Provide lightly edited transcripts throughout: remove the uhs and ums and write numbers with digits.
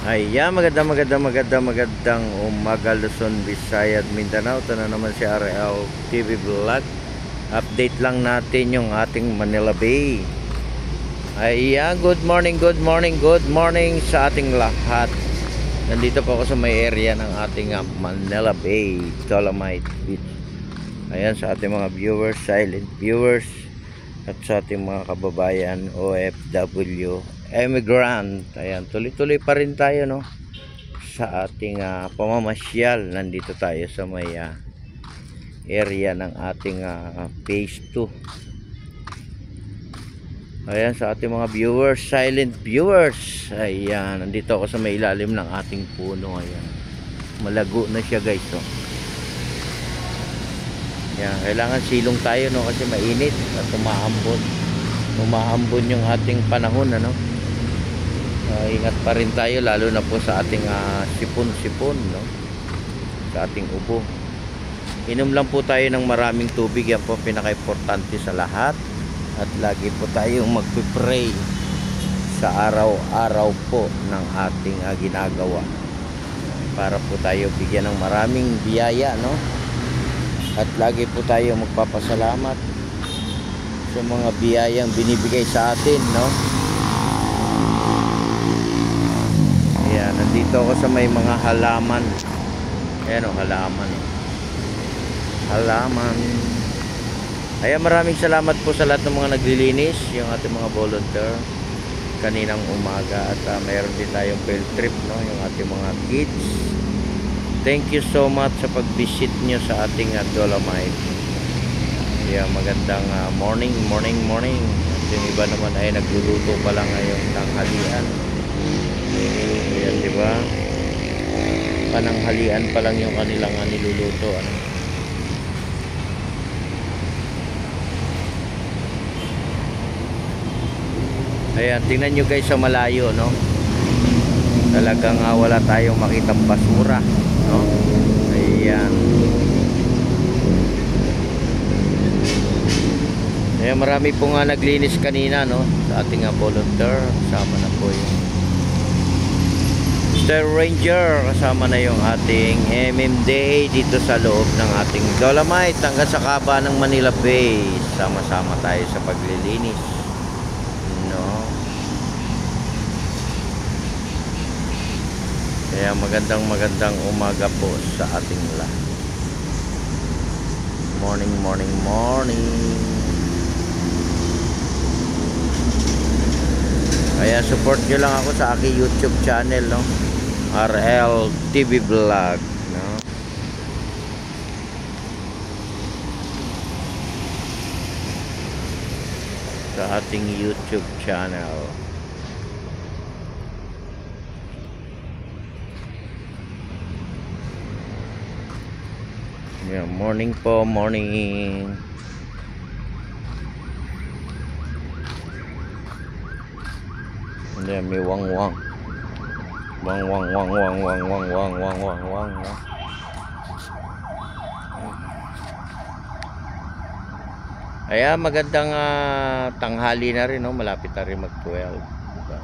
Ayan, magandang umaga Luzon, Visayas, Mindanao. Ito na naman si RL TV Vlog. Update lang natin yung ating Manila Bay. Ayan, good morning sa ating lahat. Nandito po ako sa may area ng ating Manila Bay, Dolomite Beach. Ayan, sa ating mga viewers, silent viewers, at sa ating mga kababayan OFW, emigrant. Ayan, tuloy-tuloy pa rin tayo, no, sa ating pamamasyal. Nandito tayo sa may area ng ating phase 2. Ayan, sa ating mga viewers, silent viewers. Ayan, nandito ako sa may ilalim ng ating puno. Ayan, malago na siya, guys, oh. Yan, kailangan silong tayo, no, kasi mainit at umaambon yung ating panahon, ano. Ingat pa rin tayo, lalo na po sa ating sipon-sipon, no, sa ating ubo. Inom lang po tayo ng maraming tubig, yan po pinaka-importante sa lahat. At lagi po tayong magpipray sa araw-araw po ng ating ginagawa, para po tayo bigyan ng maraming biyaya, no. At lagi po tayo magpapasalamat sa mga biyayang binibigay sa atin, no. Ayan, nandito ako sa may mga halaman. Ayan, oh, halaman. Ayan, maraming salamat po sa lahat ng mga naglilinis, yung ating mga volunteer kaninang umaga. At mayroon din tayong field trip, no, yung ating mga kids. Thank you so much sa pag-visit nyo sa ating Dolomite. Yeah, magandang morning. At yung iba naman ay nagluluto pa lang ngayong tanghalian. Ayan, di ba? Pananghalian pa lang yung kanilang niluluto, ano. Ayan, tingnan nyo, guys, sa malayo, no. Talagang wala tayong makitang basura, no? Ayan. Ayan, marami po nga naglinis kanina, no, sa ating volunteer. Kasama na po yung Star Ranger, kasama na yung ating MMDA dito sa loob ng ating Dolomite hanggang sa kaba ng Manila Bay. Sama-sama tayo sa paglilinis, no. Kaya magandang umaga po sa ating lahat. Morning. Kaya support nyo lang ako sa aking YouTube channel, no, RL TV Vlog, no. Sa ating YouTube channel. Yeah, morning. Yeah, may wang. Ayan, magandang tanghali na rin, no? Malapit na rin mag-12, diba?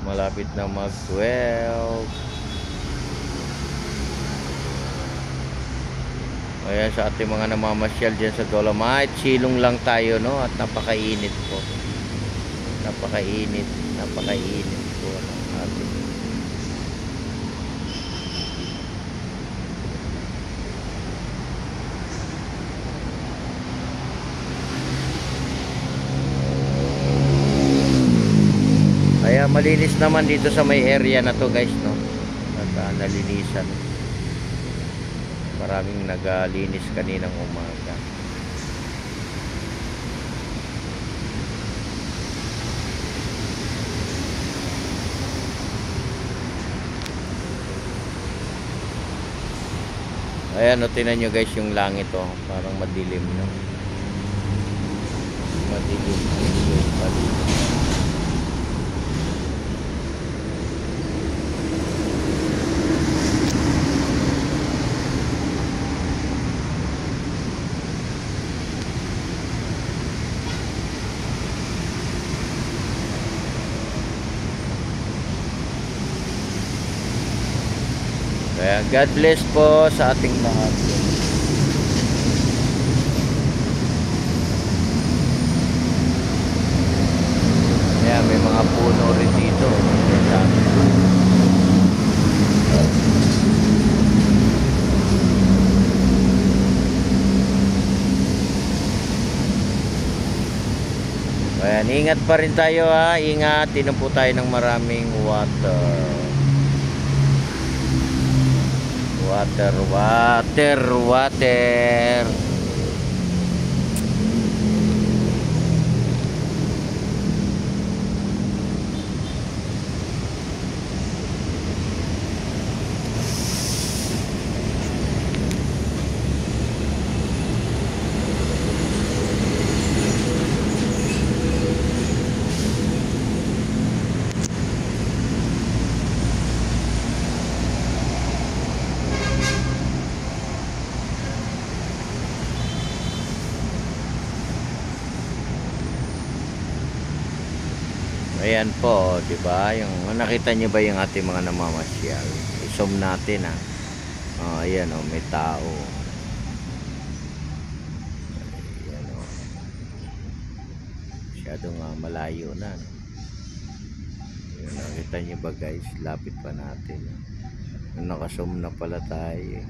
Malapit na mag-12. Ayan, sa ating mga namamasyal dyan sa Dolomite, silong lang tayo, no? At napakainit po. Napakainit po ng ating. Kaya malinis naman dito sa may area na to, guys, no? At nalinisan. Maraming naglinis kaninang umaga. Ayan, o, tingnan nyo, guys, yung langit, oh, parang madilim, no? Madilim. Kaya God bless po sa ating lahat. Kaya may mga puno rin dito. Ang dami. Ayan, ingat pa rin tayo ha. Ingat, inom po tayo ng maraming water. Water, water, water. Ayan po, 'di ba? Yung nakita niyo ba yung ating mga namamasyal? I-zoom natin ha. Oh, ayan oh, may tao. Ayan oh. Masyadong malayo na. No? Ayan, nakita niyo ba guys? Lapit pa natin. Naka-zoom na pala tayo.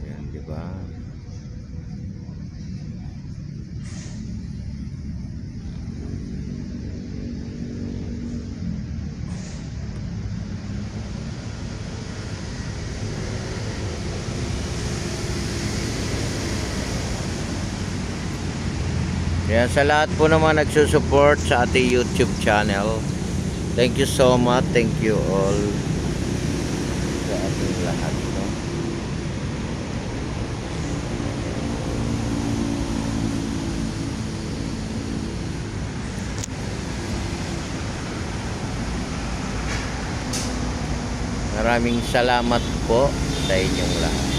Ayan, 'di ba? Kaya sa lahat po naman nagsusupport sa ating YouTube channel, thank you so much, thank you all sa ating lahat. No? Maraming salamat po sa inyong lahat.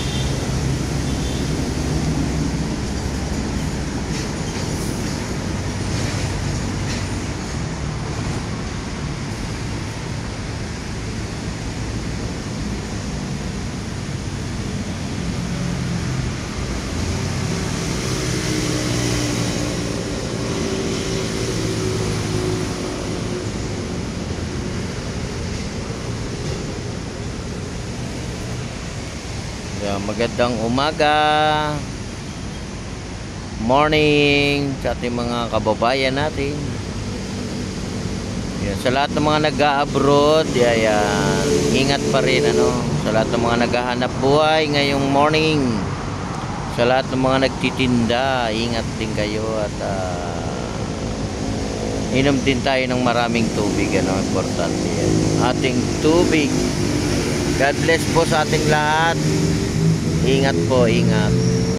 Magandang umaga, morning sa ating mga kababayan natin. Yan, sa lahat ng mga nag-a-abroad, yan, ingat pa rin ano, sa lahat ng mga naghahanap buhay ngayong morning, sa lahat ng mga nagtitinda, ingat din kayo at inom din tayo ng maraming tubig, ano, importante yan. Ating tubig. God bless po sa ating lahat. Ingat po, ingat.